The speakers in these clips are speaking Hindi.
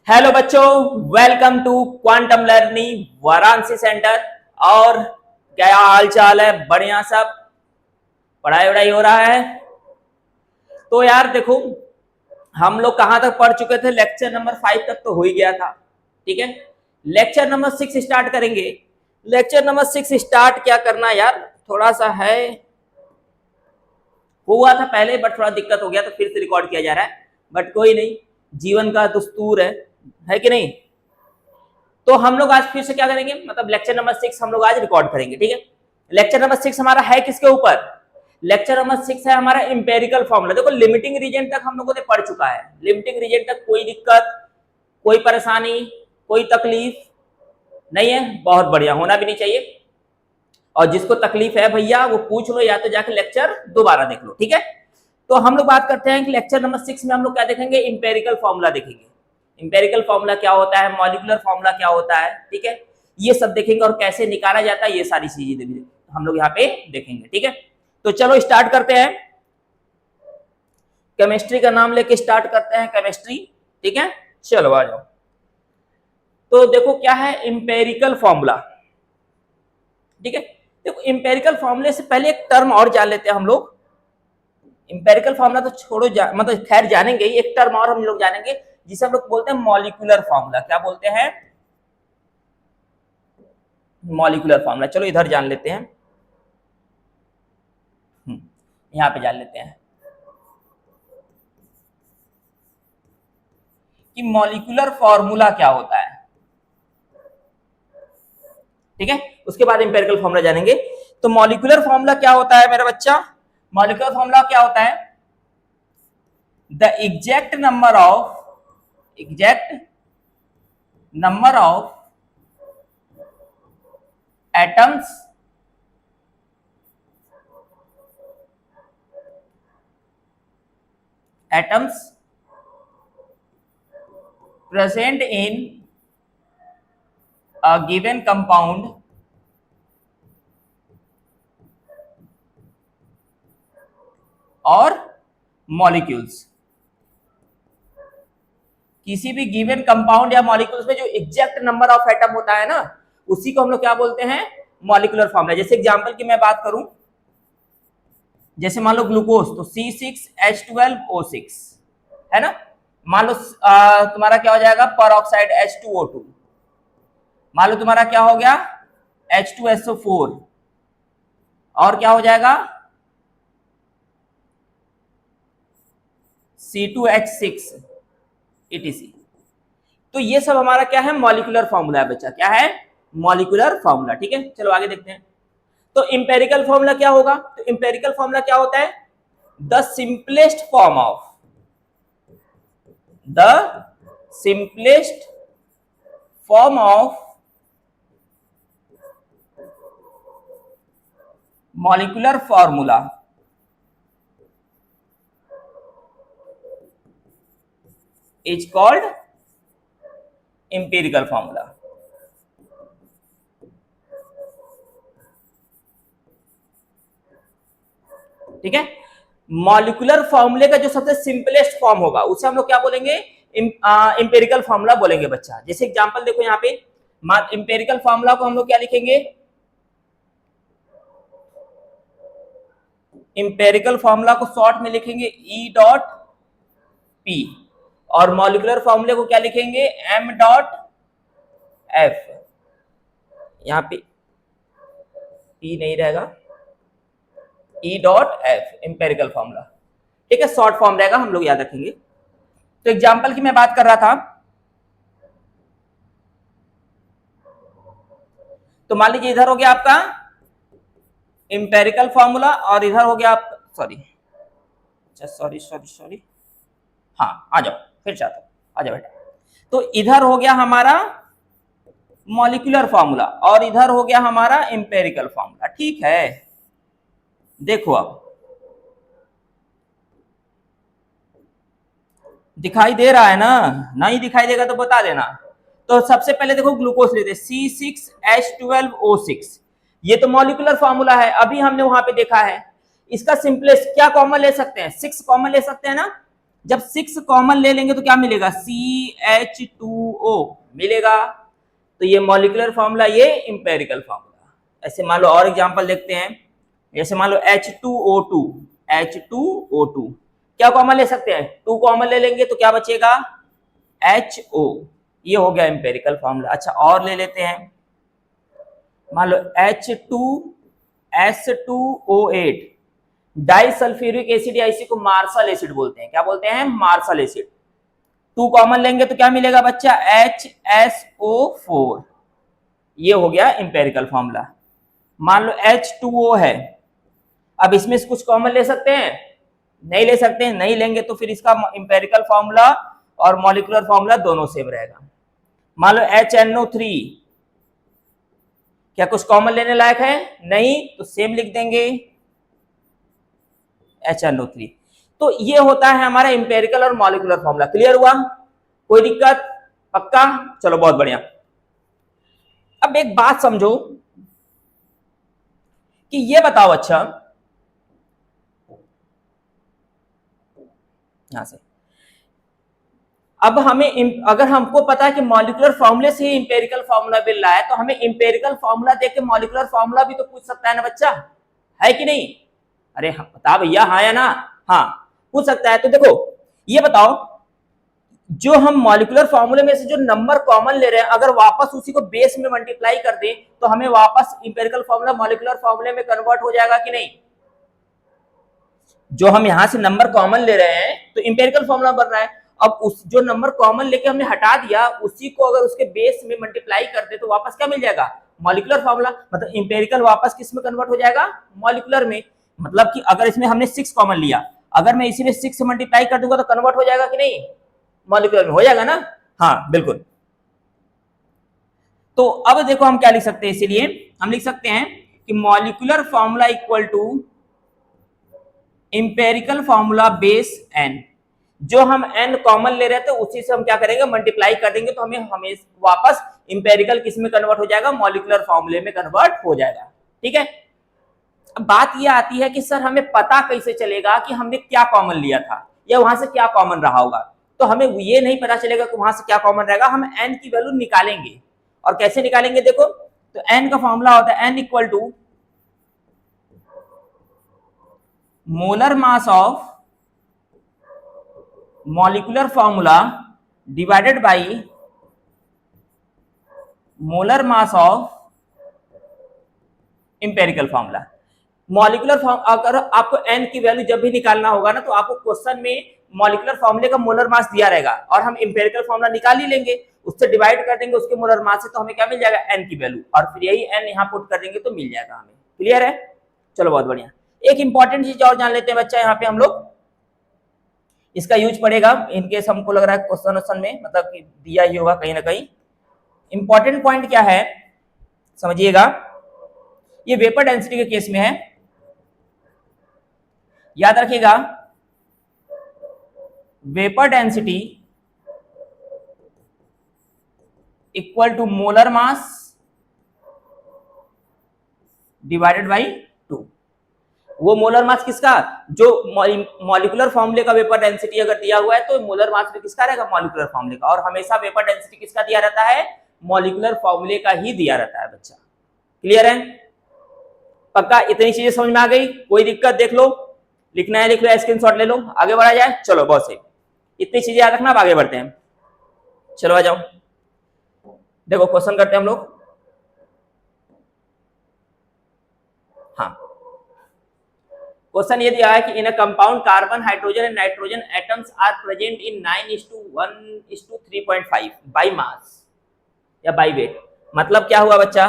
हेलो बच्चों, welcome to Quantum Learning Varanasi centre. और क्या हाल चाल है? बढ़िया सब। पढ़ाई वढ़ाई हो रहा है? तो यार देखो, हम लोग कहां तक पढ़ चुके थे? लेक्चर नंबर 5 तक तो हो ही गया था। ठीक है, लेक्चर नंबर 6 स्टार्ट करेंगे। लेक्चर नंबर 6 स्टार्ट क्या करना यार, थोड़ा सा है, हुआ था पहले बट थोड़ा दिक्कत हो गया तो फिर से रिकॉर्ड किया जा रहा है। बट कोई नहीं, जीवन का दस्तूर है कि नहीं। तो हम लोग आज फिर से क्या करेंगे, मतलब लेक्चर नंबर 6 हम लोग आज रिकॉर्ड करेंगे। ठीक है, लेक्चर नंबर 6 हमारा है किसके ऊपर? लेक्चर नंबर 6 है हमारा इंपेरिकल फॉर्मूला। देखो, लिमिटिंग रीजन तक हम लोगों ने पढ़ चुका है। लिमिटिंग रीजन तक कोई दिक्कत, कोई परेशानी, कोई तकलीफ नहीं है? बहुत बढ़िया, होना भी नहीं चाहिए। और जिसको तकलीफ है भैया वो पूछ लो, या तो जाके लेक्चर दोबारा देख लो। ठीक है, तो हम लोग बात करते हैं कि लेक्चर नंबर 6 में हम लोग क्या देखेंगे? इंपेरिकल फॉर्मूला देखेंगे। इंपेरिकल फॉर्मूला क्या होता है, मॉलिक्यूलर फॉर्मूला क्या होता है, ठीक है, ये सब देखेंगे। और कैसे निकाला जाता है, ये सारी चीजें हम लोग यहाँ पे देखेंगे। ठीक है, तो चलो स्टार्ट करते हैं। केमिस्ट्री का नाम लेके स्टार्ट करते हैं, केमिस्ट्री। ठीक है, चलो आ जाओ। तो देखो क्या है इंपेरिकल फॉर्मूला। ठीक है, देखो इंपेरिकल फॉर्मूले से पहले एक टर्म और जान लेते हैं हम लोग। इंपेरिकल फॉर्मूला तो छोड़ो, मतलब खैर जानेंगे, एक टर्म और हम लोग जानेंगे जिसे हम लोग बोलते हैं मॉलिक्यूलर फॉर्मूला। क्या बोलते हैं? Molecular formula. चलो इधर जान लेते हैं, यहां पे जान लेते हैं कि मॉलिक्यूलर फॉर्मूला क्या होता है। ठीक है, उसके बाद इंपेरिकल फॉर्मूला जानेंगे। तो मॉलिक्यूलर फॉर्मूला क्या होता है मेरा बच्चा? मॉलिक्यूलर फॉर्मूला क्या होता है? The exact number of atoms present in a given compound और मॉलिक्यूल्स। किसी भी गिवन कंपाउंड या मॉलिक्यूल्स में जो एग्जैक्ट नंबर ऑफ एटम होता है ना, उसी को हम लोग क्या बोलते हैं? Molecular formula. जैसे एग्जांपल की मैं बात करूं, जैसे मान लो ग्लूकोज, तो C6H12O6 है ना। मान लो तुम्हारा क्या हो जाएगा? Peroxide H2O2। मान लो तुम्हारा क्या हो गया? H2SO4। और क्या हो जाएगा? C2H6 etc। तो ये सब हमारा क्या है? मॉलिक्यूलर फॉर्मूला है बच्चा। क्या है? Molecular formula. ठीक है, चलो आगे देखते हैं। तो इंपेरिकल फॉर्मूला क्या होगा? तो इंपेरिकल फॉर्मूला क्या होता है? The simplest form of molecular formula is called empirical formula. ठीक है, मॉलिक्यूलर फॉर्मूले का जो सबसे सिंपलेस्ट फॉर्म होगा उसे हम लोग क्या बोलेंगे? इंपेरिकल फॉर्मूला बोलेंगे बच्चा। जैसे एग्जांपल देखो यहाँ पे, इंपेरिकल फॉर्मूला को हम लोग क्या लिखेंगे? इंपेरिकल फॉर्मूला को शॉर्ट में लिखेंगे E.P और मॉलिक्यूलर फॉर्मूले को क्या लिखेंगे? M.F। यहाँ पे P नहीं रहेगा, E.F इंपेरिकल फॉर्मूला। ठीक है, शॉर्ट फॉर्म रहेगा, हम लोग याद रखेंगे। तो एग्जांपल की मैं बात कर रहा था, तो मान लीजिए इधर हो गया आपका इंपेरिकल फॉर्मूला और इधर हो गया आप सॉरी, हाँ आ जाओ, फिर चाहता हूं, आ जाओ बेटा। तो इधर हो गया हमारा मॉलिक्यूलर फॉर्मूला और इधर हो गया हमारा इंपेरिकल फॉर्मूला। ठीक है, देखो अब दिखाई दे रहा है ना? नहीं दिखाई देगा तो बता देना। तो सबसे पहले देखो ग्लूकोज लेते हैं, C6H12O6। ये तो मॉलिक्यूलर फॉर्मूला है, अभी हमने वहां पे देखा है। इसका सिंपलेस्ट क्या कॉमन ले सकते हैं? 6 कॉमन ले सकते हैं ना। जब 6 कॉमन ले लेंगे तो क्या मिलेगा, CH2O मिलेगा। तो ये मॉलिक्यूलर फॉर्मूला, ये इंपेरिकल फॉर्मूला। ऐसे मान लो और एग्जांपल देखते हैं, जैसे मान लो H2O2, H2O2 क्या कॉमन ले सकते हैं, 2 कॉमन ले लेंगे तो क्या बचेगा, HO। ये हो गया इंपेरिकल फॉर्मूला। अच्छा और ले लेते हैं, मान लो H2S2O8 डाइसल्फ्यूरिक एसिड, या इसी को मार्शल एसिड बोलते हैं। क्या बोलते हैं, मार्शल एसिड। 2 कॉमन लेंगे तो क्या मिलेगा बच्चा, HSO4। ये हो गया इंपेरिकल फॉर्मूला। मान लो H2O है, अब इसमें से कुछ कॉमन ले सकते हैं, नहीं ले सकते हैं, नहीं लेंगे तो फिर इसका इंपेरिकल फॉर्मूला और मॉलिक्यूलर फॉर्मूला दोनों सेम रहेगा। मान लो HNO3, क्या कुछ कॉमन लेने लायक है, नहीं, तो सेम लिख देंगे HNO3। तो ये होता है हमारा इंपेरिकल और मॉलिक्यूलर फॉर्मूला। क्लियर हुआ, कोई दिक्कत, पक्का, चलो बहुत बढ़िया। अब एक बात समझो कि ये बताओ, अच्छा यहां से, अब हमें अगर हमको पता है कि मॉलिक्यूलर फॉर्मूले से ही इंपेरिकल फॉर्मूला मिल रहा है, तो हमें इंपेरिकल फॉर्मूला देख के मॉलिक्यूलर फॉर्मूला भी तो पूछ सकता है ना बच्चा, है कि नहीं। अरे बता भैया, हाँ या ना, हाँ पूछ सकता है। तो देखो ये बताओ, जो हम मॉलिक्यूलर फॉर्मूले में से जो नंबर कॉमन ले रहे हैं, अगर वापस उसी को बेस में मल्टीप्लाई कर दें तो हमें वापस इंपेरिकल फॉर्मूला मॉलिक्यूलर फॉर्मूले में कन्वर्ट हो जाएगा कि नहीं। जो हम यहां से नंबर कॉमन ले रहे हैं तो इंपेरिकल फॉर्मूला बन रहा है। अब उस जो नंबर कॉमन लेके हमने हटा दिया, उसी को अगर उसके बेस में मल्टीप्लाई कर दे तो वापस क्या मिल जाएगा, मॉलिक्यूलर फॉर्मूला। मतलब इंपेरिकल वापस किस में कन्वर्ट हो जाएगा, मॉलिक्यूलर में। मतलब कि अगर इसमें हमने 6 कॉमन लिया, अगर मैं इसी में 6 से मल्टीप्लाई कर दूंगा तो कन्वर्ट हो जाएगा कि नहीं, मॉलिक्यूलर में हो जाएगा ना, हाँ बिल्कुल। तो अब देखो हम क्या लिख सकते हैं, इसीलिए हम लिख सकते हैं कि molecular formula equal to empirical formula base n। जो हम n कॉमन ले रहे थे उसी से हम क्या करेंगे, मल्टीप्लाई कर देंगे, तो हमें वापस इंपेरिकल किस में कन्वर्ट हो जाएगा, मॉलिक्यूलर फॉर्मूले में कन्वर्ट हो जाएगा। ठीक है, अब बात ये आती है कि सर हमें पता कैसे चलेगा कि हमने क्या कॉमन लिया था या वहां से क्या कॉमन रहा होगा। तो हमें ये नहीं पता चलेगा कि वहां से क्या कॉमन रहेगा, हम n की वैल्यू निकालेंगे। और कैसे निकालेंगे, देखो तो n का फॉर्मूला होता है n equal to molar mass of molecular formula divided by molar mass of empirical formula. Molecular form, अगर आपको n की वैल्यू जब भी निकालना होगा ना, तो आपको क्वेश्चन में मॉलिक्यूलर फॉर्मूले का मोलर मास दिया रहेगा और हम इंपेरिकल फॉर्मूला निकाल ही लेंगे, उससे डिवाइड कर देंगे उसके मोलर मास से, तो हमें क्या मिल जाएगा, n की वैल्यू, और फिर यही n यहाँ पुट कर देंगे तो मिल जाएगा हमें। क्लियर है, चलो बहुत बढ़िया। एक इंपॉर्टेंट चीज और जान लेते हैं बच्चा, यहाँ पे हम लोग इसका यूज पड़ेगा इनकेस हमको लग रहा है क्वेश्चन में, मतलब कि दिया ही होगा कहीं ना कहीं। इंपॉर्टेंट पॉइंट क्या है समझिएगा, ये वेपर डेंसिटी के केस में है, याद रखिएगा। Vapour density equal to molar mass divided by 2। वो मोलर मास किसका, जो मॉलिक्यूलर फॉर्मूले का वेपर डेंसिटी अगर दिया हुआ है तो मोलर मास भी किसका रहेगा, मॉलिक्यूलर फॉर्मूले का। और हमेशा वेपर डेंसिटी किसका दिया रहता है, मॉलिक्यूलर फॉर्मूले का ही दिया रहता है बच्चा। क्लियर है, पक्का, इतनी चीजें समझ में आ गई, कोई दिक्कत, देख लो, लिखना है लिख लो, स्क्रीनशॉट ले लो, आगे बढ़ा जाए। चलो बहुत सही, इतनी चीजें याद रखना, अब आगे बढ़ते हैं। चलो आ जाओ, देखो क्वेश्चन करते हैं हम लोग। हाँ, क्वेश्चन ये दिया है कि in a compound carbon, hydrogen and nitrogen atoms are present in 9:1:3.5 by mass या बाय वेट। मतलब क्या हुआ बच्चा,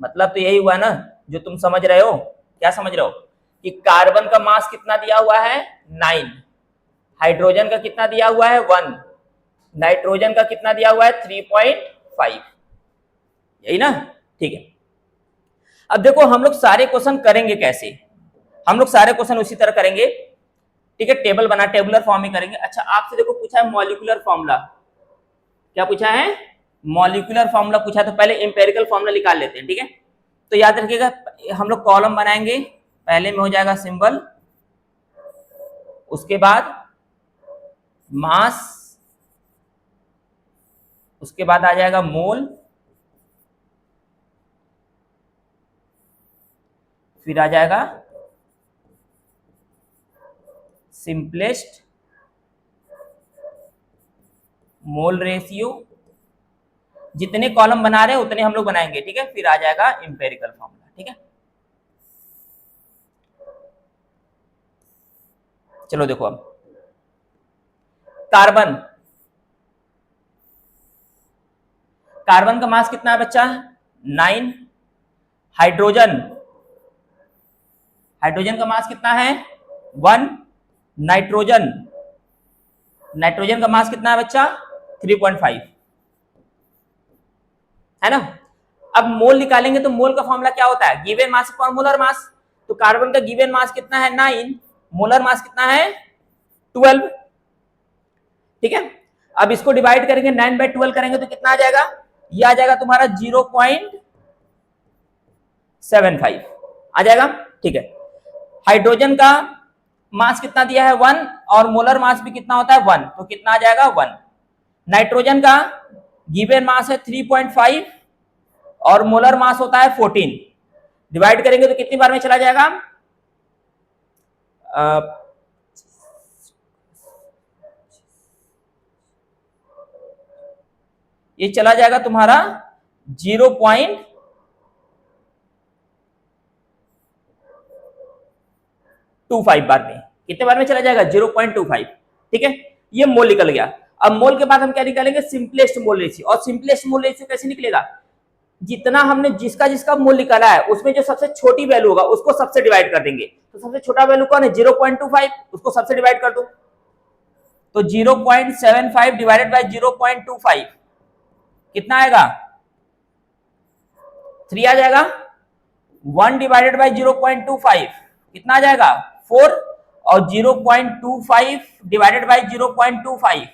मतलब तो यही हुआ ना जो तुम समझ रहे हो। क्या समझ रहे हो कि कार्बन का मास कितना दिया हुआ है 9, हाइड्रोजन का कितना दिया हुआ है 1, नाइट्रोजन का कितना दिया हुआ है 3.5, यही ना। ठीक है, अब देखो हम लोग सारे क्वेश्चन करेंगे कैसे, हम लोग सारे क्वेश्चन उसी तरह करेंगे। ठीक है, टेबल बना, टेबुलर फॉर्म में करेंगे। अच्छा आपसे देखो पूछा है मॉलिक्यूलर फॉर्मूला, क्या पूछा है, मॉलिक्यूलर फॉर्मूला पूछा, तो पहले इंपेरिकल फॉर्मूला निकाल लेते हैं। ठीक है, तो याद रखिएगा हम लोग कॉलम बनाएंगे, पहले में हो जाएगा सिंबल, उसके बाद मास, उसके बाद आ जाएगा मोल, फिर आ जाएगा सिंपलेस्ट मोल रेशियो। जितने कॉलम बना रहे हैं उतने हम लोग बनाएंगे, ठीक है। फिर आ जाएगा इंपेरिकल फॉर्मूला, ठीक है। चलो देखो अब कार्बन, कार्बन का मास कितना है बच्चा? 9। हाइड्रोजन, हाइड्रोजन का मास कितना है? 1। नाइट्रोजन, नाइट्रोजन का मास कितना है बच्चा? 3.5, है ना। अब मोल निकालेंगे तो मोल का फॉर्मूला क्या होता है? गिवन मास अपॉन मोलर मास। तो कार्बन का गिवन मास कितना है? 9, मोलर मास कितना है? 12, ठीक है। अब इसको डिवाइड करेंगे, 9/12 करेंगे तो कितना आ जाएगा? ये आ जाएगा तुम्हारा 0.75 आ जाएगा, ठीक है। हाइड्रोजन का मास कितना दिया है? 1, और मोलर मास भी कितना होता है? 1, तो कितना आ जाएगा? 1। नाइट्रोजन का गिवन मास है 3.5 और मोलर मास होता है 14। डिवाइड करेंगे तो कितनी बार में चला जाएगा? ये चला जाएगा तुम्हारा 0.25 बार में। कितने बार में चला जाएगा? 0.25, ठीक है। ये मोल निकल गया। अब मोल के बाद हम क्या निकालेंगे? Simplest mole ratio. और सिंपलेस्ट मोल रेशियो कैसे निकलेगा? जितना हमने जिसका जिसका मोल निकाला है उसमें जो सबसे छोटी वैल्यू होगा उसको सबसे डिवाइड कर देंगे। तो सबसे छोटा वैल्यू कौन है? 0.25, उसको सबसे डिवाइड कर दो। तो 0.75 डिवाइडेड बाय 0.25 कितना आएगा? 3 आ जाएगा। 1 डिवाइडेड बाय 0.25 कितना आ जाएगा? 4, और 0.25 डिवाइडेड बाय 0.25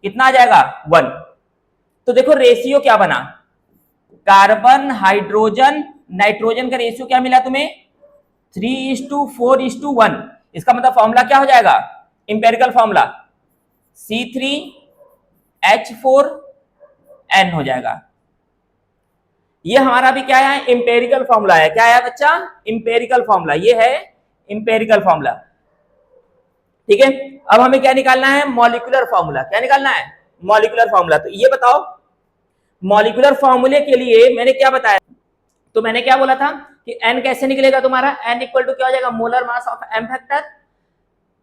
कितना आ जाएगा? 1। तो देखो रेशियो क्या बना? कार्बन, हाइड्रोजन, नाइट्रोजन का रेशियो क्या मिला तुम्हें? 3:4:1। इसका मतलब फॉर्मूला क्या हो जाएगा? इंपेरिकल फॉर्मूला C3H4n हो जाएगा। ये हमारा भी क्या है? इंपेरिकल फॉर्मूला है। क्या है बच्चा? Empirical formula. ये है इंपेरिकल फॉर्मूला, ठीक है। अब हमें क्या निकालना है? Molecular formula. क्या निकालना है? Molecular formula. तो ये बताओ, मॉलिक्यूलर फॉर्मूले के लिए मैंने क्या बताया? तो मैंने क्या बोला था कि n कैसे निकलेगा तुम्हारा? n इक्वल टू क्या हो जाएगा? Molar mass of m factor,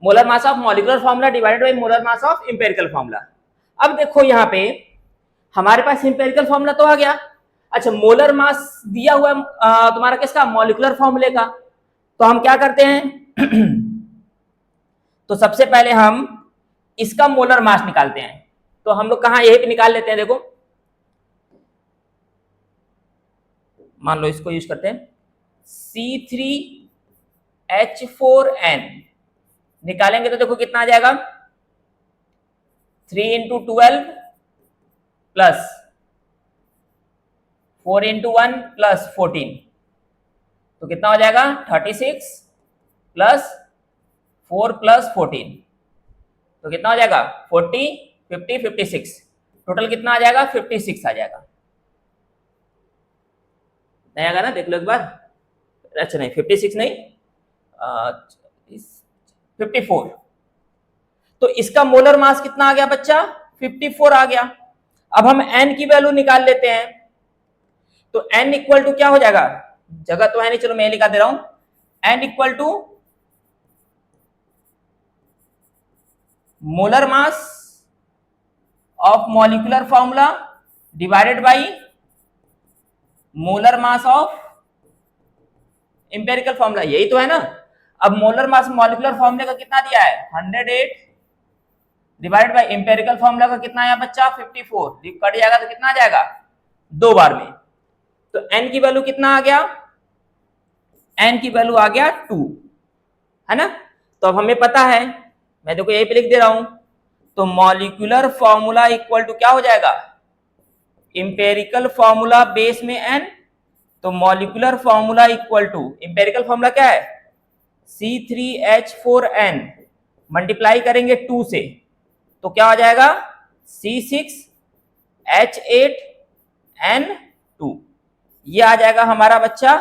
molar mass of molecular formula divided by molar mass of empirical formula. अब देखो यहाँ पे हमारे पास इंपेरिकल फॉर्मूला तो आ गया। अच्छा, मोलर मास दिया हुआ तुम्हारा किसका? मॉलिक्यूलर फॉर्मूले का। तो हम क्या करते हैं तो सबसे पहले हम इसका मोलर मास निकालते हैं। तो हम लोग कहां? यही पे निकाल लेते हैं। देखो, मान लो इसको यूज करते हैं, C3H4n निकालेंगे तो देखो कितना आ जाएगा? 3×12 प्लस 4×1 प्लस 14, तो कितना हो जाएगा? 36 प्लस 4 प्लस 14, तो कितना हो जाएगा? 40, 50, 56। टोटल कितना आ जाएगा? 56 आ जाएगा। नहीं आएगा ना? देख लो एक बार। अच्छा नहीं, 56 नहीं, 54। तो इसका मोलर मास कितना आ गया बच्चा? 54 आ गया। अब हम n की वैल्यू निकाल लेते हैं। तो n इक्वल टू क्या हो जाएगा? जगह तो है नहीं, चलो मैं लिखा दे रहा हूं। n equal to molar mass of molecular formula divided by molar mass of empirical formula. यही तो है ना। अब मोलर मास मॉलिक्यूलर फॉर्मूले का कितना दिया है? 108 डिवाइडेड बाय इंपेरिकल फॉर्मूला का कितना आया बच्चा? 54। कट जाएगा तो कितना आ जाएगा? 2 बार में। तो n की वैल्यू कितना आ गया? n की वैल्यू आ गया 2, है ना। तो अब हमें पता है, मैं देखो यही पे लिख दे रहा हूं। तो मॉलिक्यूलर फॉर्मूला इक्वल टू क्या हो जाएगा? इंपेरिकल फॉर्मूला बेस में n, तो molecular formula equal to empirical formula क्या है? C3H4n मल्टीप्लाई करेंगे 2 से, तो क्या हो जाएगा C6H8N2, ये आ जाएगा हमारा बच्चा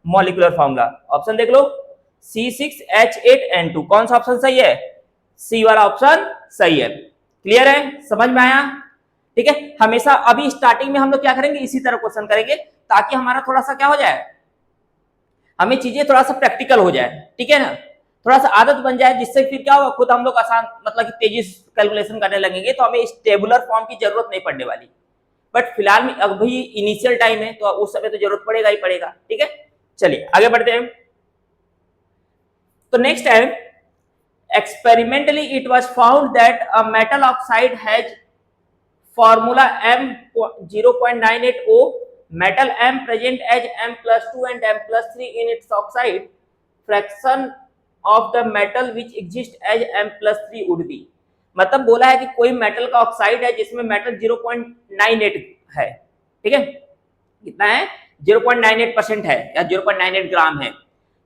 मॉलिक्यूलर फॉर्मूला। ऑप्शन देख लो, C6H8N2, कौन सा ऑप्शन सही है? सी वाला ऑप्शन सही है। क्लियर है, समझ में आया? ठीक है, हमेशा अभी स्टार्टिंग में हम लोग क्या करेंगे, इसी तरह क्वेश्चन करेंगे ताकि हमारा थोड़ा सा क्या हो जाए, हमें चीजें थोड़ा सा प्रैक्टिकल हो जाए, ठीक है ना, थोड़ा सा आदत बन जाए, जिससे फिर क्या होगा, खुद हम लोग आसान मतलब कि तेजी से कैलकुलेशन करने लगेंगे, तो हमें इस टेबुलर फॉर्म की जरूरत नहीं पड़ने वाली। बट फिलहाल में अभी इनिशियल टाइम है, तो उस समय तो जरूरत पड़ेगा ही पड़ेगा। ठीक है, चलिए आगे बढ़ते हैं। तो नेक्स्ट है, experimentally it was found that a metal oxide has formula M0.98O, metal M present as M+2 and M+3 in its oxide, fraction of the metal which exists as M+3 would be। मतलब बोला है कि कोई मेटल का ऑक्साइड है जिसमें मेटल 0.98 है, ठीक है, कितना है, 0.98% है या 0.98 ग्राम है,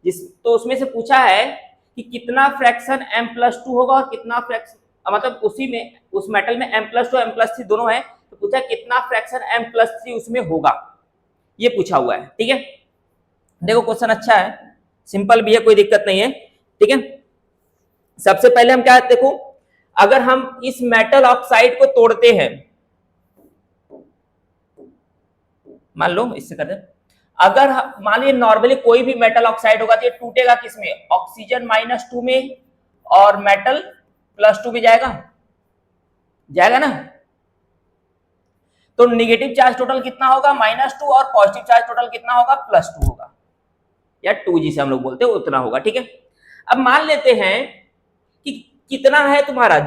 तो उसमें से पूछा है कि कितना फ्रैक्शन M+2 होगा और कितना फ्रैक्शन, मतलब उसी में उस मेटल में M+2 M+3 दोनों है, तो पूछा कितना फ्रैक्शन M+3 उसमें होगा, ये पूछा हुआ है। ठीक है, देखो क्वेश्चन अच्छा है, सिंपल भी है, कोई दिक्कत नहीं है। ठीक है, सबसे पहले हम क्या देखो, अगर हम इस मेटल ऑक्साइड को तोड़ते हैं, मान लो इससे कर दे, अगर मान लीजिए नॉर्मली कोई भी मेटल ऑक्साइड होगा तो ये टूटेगा किसमें, ऑक्सीजन -2 में और मेटल +2 में जाएगा, जाएगा ना। तो निगेटिव चार्ज टोटल कितना होगा, -2, और पॉजिटिव चार्ज टोटल कितना होगा, +2 होगा, या 2 जिसे हम लोग बोलते हैं उतना होगा। ठीक है, अब मान लेते हैं कि कितना है तुम्हारा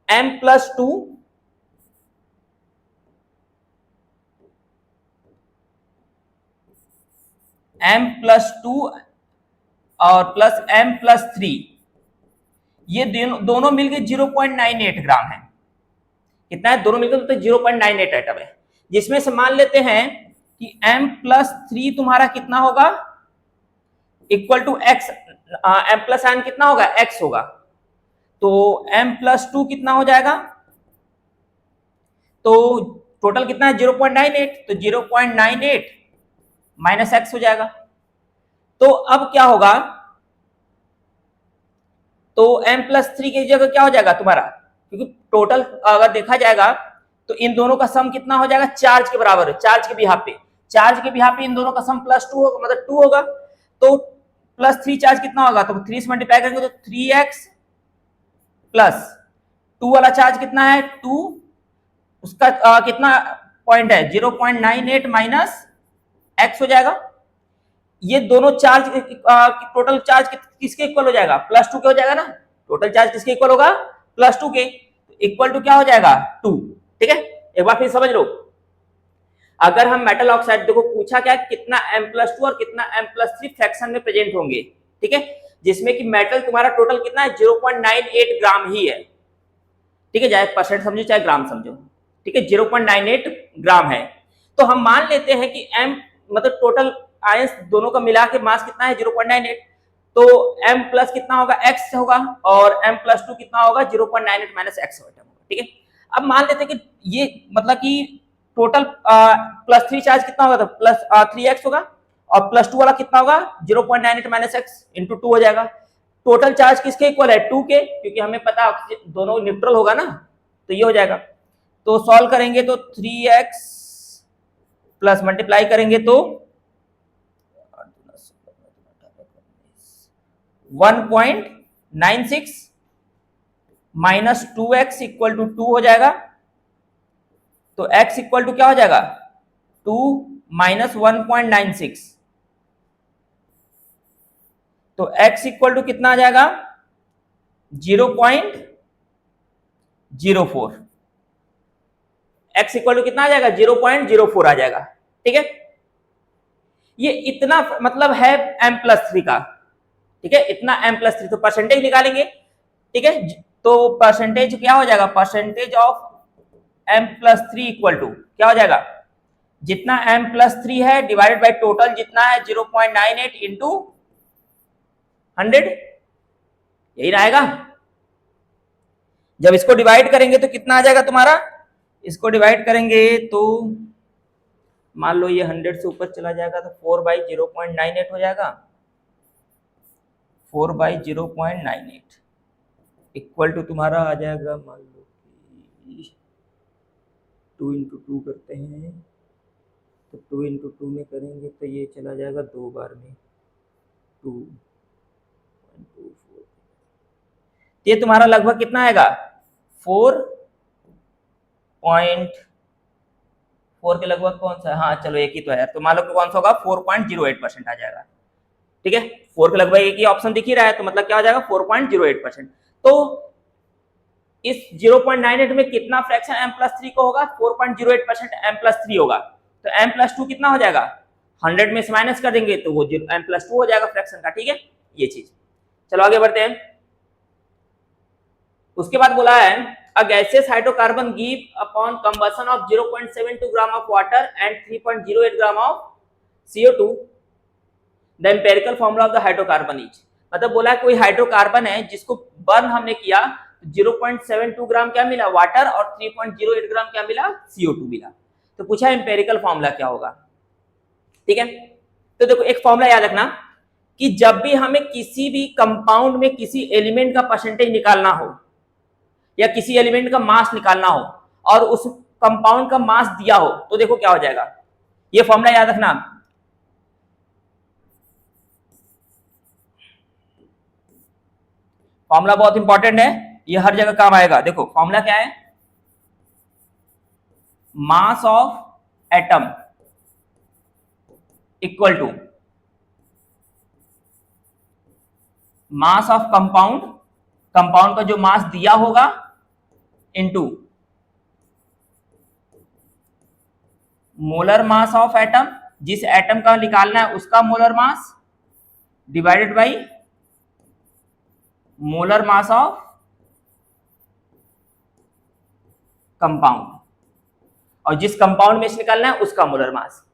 M+2 M+2 और प्लस M+3, ये दोनों मिलकर 0.98 ग्राम है। कितना है, दोनों मिलकर तो 0.98 एटम है, जिसमें से मान लेते हैं कि M+3 तुम्हारा कितना होगा, इक्वल टू x, M+n कितना होगा, x होगा, तो M+2 कितना हो जाएगा, तो टोटल कितना है 0.98, तो 0.98 माइनस x हो जाएगा। तो अब क्या होगा, तो M+3 की जगह क्या हो जाएगा तुम्हारा, क्योंकि टोटल अगर देखा जाएगा तो इन दोनों का सम कितना हो जाएगा, चार्ज के बराबर है, चार्ज के बिहाफ पे, चार्ज के बिहाफ पे इन दोनों का सम +2 होगा, मतलब 2 होगा, तो +3 चार्ज कितना होगा, तो 3 से मल्टीप्लाई करेंगे तो 3x प्लस 2 वाला चार्ज कितना है 2, उसका कितना पॉइंट है 0.98 माइनस x हो जाएगा। ये दोनों चार्ज टोटल चार्ज किसके इक्वल हो जाएगा, +2 के हो जाएगा ना, टोटल चार्ज किसके इक्वल होगा, +2 के, इक्वल टू क्या हो जाएगा 2। ठीक है, एक बार फिर समझ लो, अगर हम मेटल ऑक्साइड, देखो पूछा क्या, कितना M+2 और कितना M+3 फ्रैक्शन में प्रेजेंट होंगे, ठीक है, जिसमें कि मेटल तुम्हारा टोटल कितना है 0.98 ग्राम ही है। ठीक है, चाहे परसेंट समझो चाहे ग्राम समझो, ठीक है, 0.98 ग्राम है। तो हम मान लेते हैं कि M मतलब टोटल आयंस दोनों का मिला के मास कितना है 0.98, तो M प्लस कितना होगा x होगा और M+2 कितना होगा 0.98 माइनस x होगा। ठीक है, अब मान लेते हैं कि ये मतलब कि टोटल +3 चार्ज कितना होगा, तो +3x होगा, और +2 वाला कितना होगा 0.98 माइनस x इंटू 2 हो जाएगा। टोटल चार्ज किसके इक्वल है 2 के, क्योंकि हमें पता है दोनों न्यूट्रल होगा ना, तो ये हो जाएगा। तो सॉल्व करेंगे तो 3x प्लस मल्टीप्लाई करेंगे तो 1.96 माइनस 2x इक्वल टू 2 हो जाएगा, तो x इक्वल टू क्या हो जाएगा 2 माइनस 1.96, तो x इक्वल टू कितना आ जाएगा 0.04, x इक्वल टू कितना आ जाएगा 0.04 आ जाएगा। ठीक है, ये इतना मतलब है M+3 का, ठीक है, इतना M+3, तो परसेंटेज निकालेंगे। ठीक है, तो परसेंटेज क्या हो जाएगा, percentage of M+3 equal to क्या हो जाएगा, जितना M+3 है डिवाइडेड बाय टोटल जितना है 0.98 इंटू 100, यही रहेगा। जब इसको डिवाइड करेंगे तो कितना आ जाएगा तुम्हारा, इसको डिवाइड करेंगे तो मान लो ये 100 से ऊपर चला जाएगा तो 4/0.98 हो जाएगा, 4/0.98 इक्वल टू तुम्हारा आ जाएगा, मान लो कि 2 × 2 करते हैं तो 2 × 2 में करेंगे तो ये चला जाएगा 2 बार में 2.24, ये तुम्हारा लगभग कितना आएगा 4.4 के लगभग, कौन सा, हाँ चलो एक ही तो है, तो मान लो कि कौन सा होगा 4.08% आ जाएगा, ठीक है। 4 के लगभग एक ही ऑप्शन दिख ही रहा है, तो मतलब क्या हो जाएगा 4.08%। तो इस 0.98 में कितना फ्रैक्शन m+3 को होगा, 4.08% m+3 होगा, तो m+2 कितना हो जाएगा, 100 में से माइनस कर देंगे तो वो m+2 हो जाएगा फ्रैक्शन का, ठीक है, ये चीज। चलो आगे बढ़ते हैं। उसके बाद बोला है a gaseous hydrocarbon give upon combustion of 0.72 gram of water and 3.08 gram of CO2 the empirical formula of the hydrocarbon is, मतलब बोला है कोई हाइड्रोकार्बन है जिसको बर्न हमने किया 0.72 ग्राम क्या मिला वाटर और 3.08 ग्राम क्या मिला CO2 मिला, तो पूछा एम्पेरिकल फॉर्मूला क्या होगा, ठीक है। तो देखो एक फॉर्मूला याद रखना कि जब भी हमें किसी भी कंपाउंड में किसी एलिमेंट का परसेंटेज निकालना हो या किसी एलिमेंट का मास निकालना हो और उस कंपाउंड का मास दिया हो तो देखो क्या हो जाएगा, ये फॉर्मूला याद रखना, फॉर्मूला बहुत इंपॉर्टेंट है, ये हर जगह काम आएगा। देखो फॉर्मूला क्या है, mass of atom equal to mass of compound, compound का जो मास दिया होगा into molar mass of atom, जिस एटम का निकालना है उसका molar mass divided by molar mass of compound, और जिस कंपाउंड में से निकालना है उसका मोलर मास।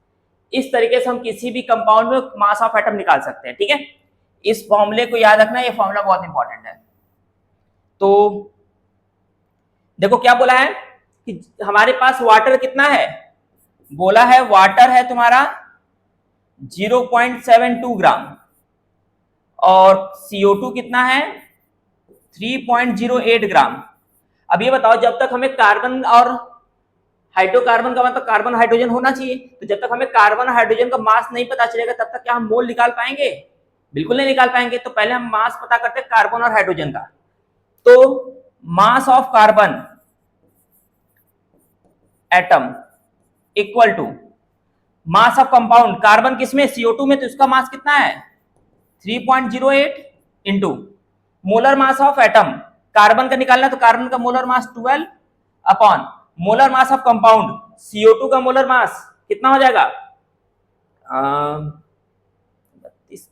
इस तरीके से हम किसी भी कंपाउंड में मास ऑफ एटम निकाल सकते हैं, ठीक है। इस फॉर्मूले को याद रखना, ये फॉर्मूला बहुत इंपॉर्टेंट है। तो देखो क्या बोला है कि हमारे पास वाटर कितना है, बोला है वाटर है तुम्हारा 0.72 ग्राम और CO2 कितना है 3.08 ग्राम। अब ये बताओ जब तक हमें कार्बन और हाइड्रोकार्बन का मतलब कार्बन हाइड्रोजन होना चाहिए, तो जब तक हमें कार्बन और हाइड्रोजन का मास नहीं पता चलेगा तब तक क्या हम मोल निकाल पाएंगे, बिल्कुल नहीं निकाल पाएंगे। तो पहले हम मास पता करते हैं कार्बन और हाइड्रोजन का, तो mass of carbon atom equal to mass of compound, carbon किसमें CO2 में, तो इसका मास कितना है 3.08 into molar mass of atom, carbon का निकालना तो कार्बन का molar mass 12 upon molar mass of compound CO2 का मोलर मास कितना हो जाएगा 32 +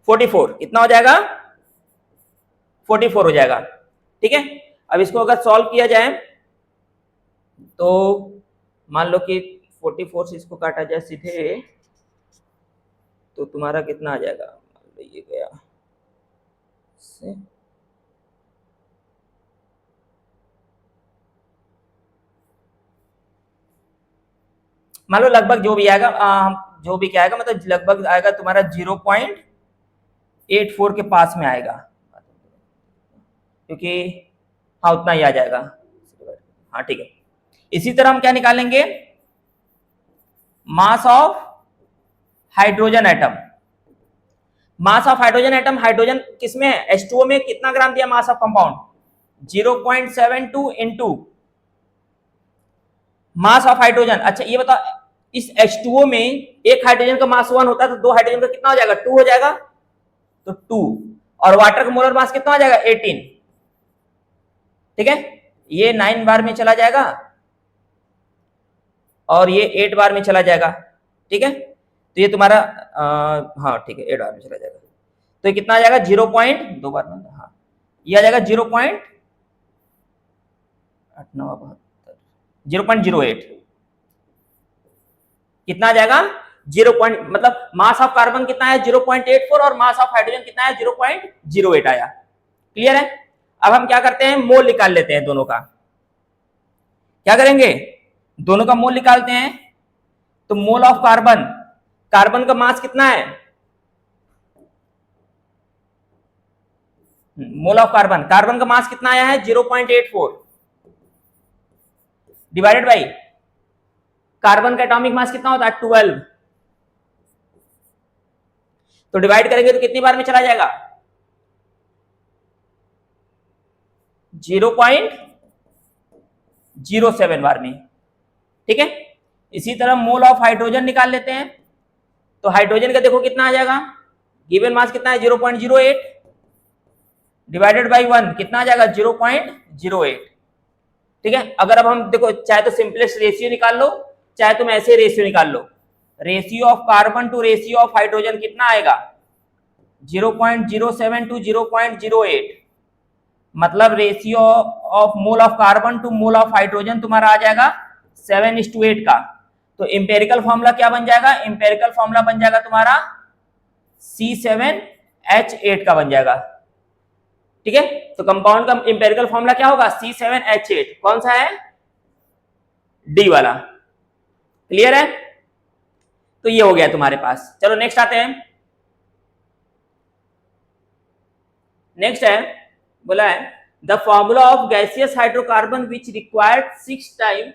12 44, कितना हो जाएगा 44 हो जाएगा, ठीक है। अब इसको अगर सॉल्व किया जाए तो मान लो कि 44 से इसको काटा जाए सीधे तो तुम्हारा कितना आ जाएगा, मान लो ये गया से मान लो लगभग जो भी आएगा जो भी क्या आएगा मतलब लगभग आएगा तुम्हारा 0.84 के पास में आएगा, क्योंकि हाँ उतना ही आ जाएगा, हाँ ठीक है। इसी तरह हम क्या निकालेंगे mass of hydrogen atom, mass of hydrogen atom, hydrogen किसमें है H2O में, कितना ग्राम दिया मास of compound 0.72 into mass of hydrogen. अच्छा ये बताओ इस H2O में एक हाइड्रोजन का मास 1 होता है तो दो हाइड्रोजन का कितना हो जाएगा 2 हो जाएगा, तो 2, और वाटर का मोलर मास कितना हो जाएगा 18, ठीक है। ये 9 बार में चला जाएगा और ये 8 बार में चला जाएगा, ठीक है। तो ये तुम्हारा हाँ ठीक है 8 बार में चला जाएगा, तो ये कितना आ जाएगा 0.2 बार में, हाँ ये आ जाएगा 0.08, कितना आ जाएगा 0. मतलब मास ऑफ कार्बन कितना है 0.84 और मास ऑफ हाइड्रोजन कितना है 0.08 आया, क्लियर है। अब हम क्या करते हैं, मोल निकाल लेते हैं दोनों का। क्या करेंगे, दोनों का मोल निकालते हैं। तो मोल ऑफ कार्बन, कार्बन का मास कितना है, मोल ऑफ कार्बन, कार्बन का मास कितना आया है 0.84 डिवाइडेड बाई कार्बन का एटॉमिक मास कितना होता है 12। तो डिवाइड करेंगे तो कितनी बार में चला जाएगा 0.07 बार में। ठीक है, इसी तरह मोल ऑफ हाइड्रोजन निकाल लेते हैं। तो हाइड्रोजन का देखो कितना आ जाएगा, गिवन मास कितना है 0.08 डिवाइडेड बाई 1 कितना आ जाएगा 0.08। ठीक है, अगर अब हम देखो चाहे तो सिंपलेस्ट रेशियो निकाल लो, चाहे तुम ऐसे रेशियो निकाल लो, ratio of carbon to ratio of hydrogen कितना आएगा 0.07 टू 0.08, मतलब ratio of mole of carbon to mole of hydrogen तुम्हारा आ जाएगा 7:8 का। तो इंपेरिकल फॉर्मूला क्या बन जाएगा, इंपेरिकल फॉर्मूला बन जाएगा तुम्हारा C7H8 का बन जाएगा। ठीक है, तो कंपाउंड का इंपेरिकल फॉर्मूला क्या होगा C7H8, कौन सा है डी वाला। क्लियर है, तो ये हो गया तुम्हारे पास। चलो नेक्स्ट आते हैं। नेक्स्ट है, बोला है the formula of gaseous hydrocarbon which required 6 time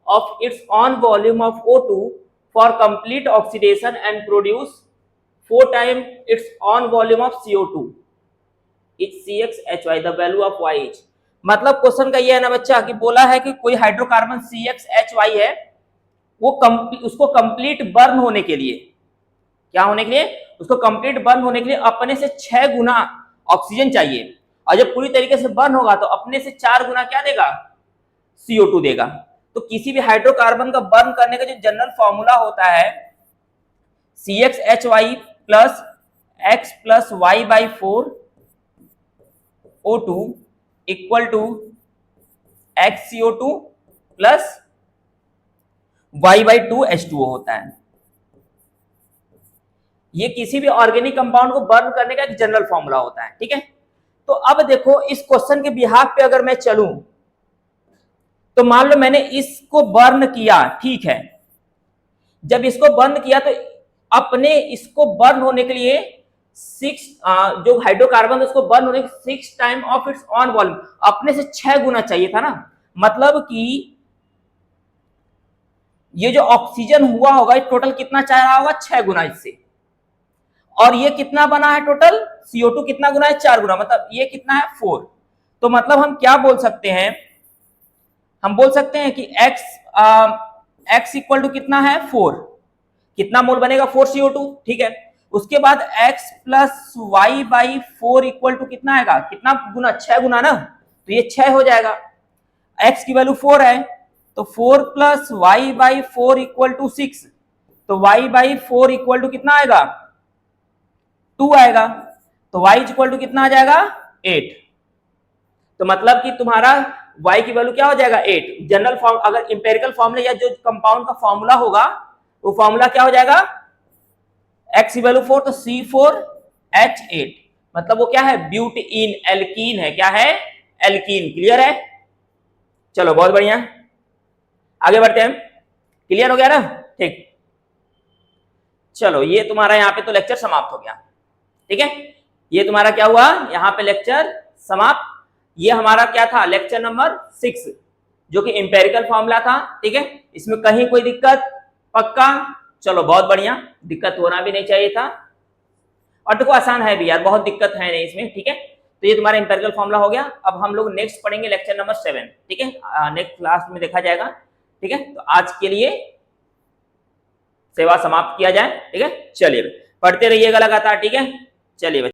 of its on volume of O2 for complete oxidation and produce 4 time it's on volume of CO2 is CXHY, the value of Y is. मतलब क्वेश्चन का ये है ना बच्चा कि बोला है कि कोई हाइड्रोकार्बन CXHY है, वो उसको कंप्लीट बर्न होने के लिए, क्या होने के लिए, उसको कंप्लीट बर्न होने के लिए अपने से 6 गुना ऑक्सीजन चाहिए, और जब पूरी तरीके से बर्न होगा तो अपने से 4 गुना क्या देगा CO2 देगा। तो किसी भी हाइड्रोकार्बन का बर्न करने का जो जनरल फॉर्मूला होता है CXHY plus X plus Y/4 O2 equal to XCO2 plus Y/2 H2O होता है। ये किसी भी ऑर्गेनिक कंपाउंड को बर्न करने का एक जनरल फॉर्मूला होता है। ठीक है, तो अब देखो इस क्वेश्चन के बिहाफ पे अगर मैं चलूं तो मान लो मैंने इसको बर्न किया, ठीक है, जब इसको बर्न किया तो अपने इसको बर्न होने के लिए 6 जो हाइड्रोकार्बन उसको बर्न होने के 6 time of its on volume, अपने से 6 गुना चाहिए था ना, मतलब कि ये जो ऑक्सीजन हुआ होगा टोटल कितना चाह रहा होगा 6 गुना इससे, और ये कितना बना है टोटल CO2 कितना गुना है 4 गुना, मतलब ये कितना है 4। तो मतलब हम क्या बोल सकते हैं, हम बोल सकते हैं कि x इक्वल टू कितना है 4, कितना मोल बनेगा 4 CO2। ठीक है, उसके बाद x plus Y/4 equal to कितना आएगा, कितना गुना 6 गुना ना, तो ये 6 हो जाएगा, x की वैल्यू 4 है तो 4 प्लस Y/4 इक्वल टू 6, तो Y/4 इक्वल टू कितना आएगा 2 आएगा, तो y इक्वल टू कितना आ जाएगा 8। तो मतलब कि तुम्हारा y की वैल्यू क्या हो जाएगा 8। जनरल फॉर्म अगर इंपेरिकल फॉर्मूला या जो कंपाउंड का फॉर्मूला होगा वो फॉर्मूला क्या हो जाएगा, x की वैल्यू 4 तो C4H8, मतलब वो क्या है ब्यूटीन, एल्कीन है, क्या है एल्कीन। क्लियर है, चलो बहुत बढ़िया, आगे बढ़ते हैं। क्लियर हो गया ना, ठीक, चलो ये तुम्हारा यहाँ पे तो लेक्चर समाप्त हो गया। ठीक है, ये तुम्हारा क्या हुआ, यहाँ पे लेक्चर समाप्त। ये हमारा क्या था लेक्चर नंबर 6 जो कि इंपेरिकल फॉर्मूला था। ठीक है, इसमें कहीं कोई दिक्कत, पक्का, चलो बहुत बढ़िया, दिक्कत होना भी नहीं चाहिए था, और देखो आसान है भी यार, बहुत दिक्कत है नहीं इसमें। ठीक है, तो ये तुम्हारा इंपेरिकल फॉर्मूला हो गया। अब हम लोग नेक्स्ट पढ़ेंगे लेक्चर नंबर 7। ठीक है, नेक्स्ट क्लास में देखा जाएगा। ठीक है, तो आज के लिए सेवा समाप्त किया जाए। ठीक है, चलिए पढ़ते रहिएगा लगातार। ठीक है, चलिए।